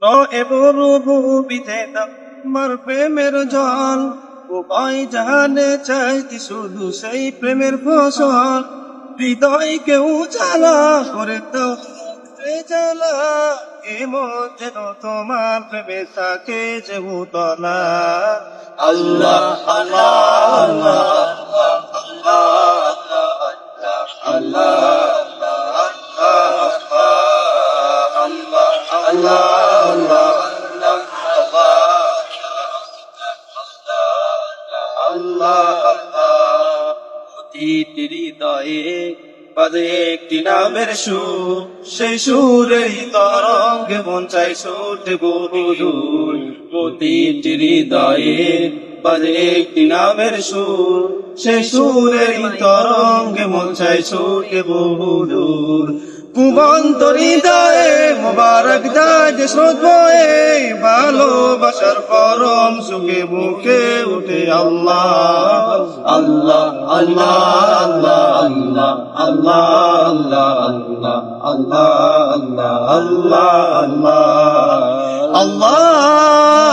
এবরুবিতে তোমার প্রেমের জল উপায় জাহানে চাইতি শুধু সেই প্রেমের ফসল হৃদয়কে উজালা করে তো জ্বালা এমন যেন তোমার প্রেমে থাকে যে উতলা আল্লাহ আল্লাহ আল্লাহ আল্লাহ হৃদয়ে বাজে একটি নামের সুর সেই সুরের তরঙ্গে মন চাই ছুটে বহুদূর প্রতিটি হৃদয়ে বাজে একটি নামের সুর সেই সুরের তরঙ্গে মন চাই ছুটে বহুদূর কুবন্ত হৃদয়ে মোবারক যায় যে স্রোত বয়ে ভালোবাসার পরম সুখে বুকে উঠে আল্লাহ আল্লাহ আল্লাহ আল্লাহ আল্লাহ আল্লাহ আল্লাহ আল্লাহ আল্লাহ আল্লাহ আল্লাহ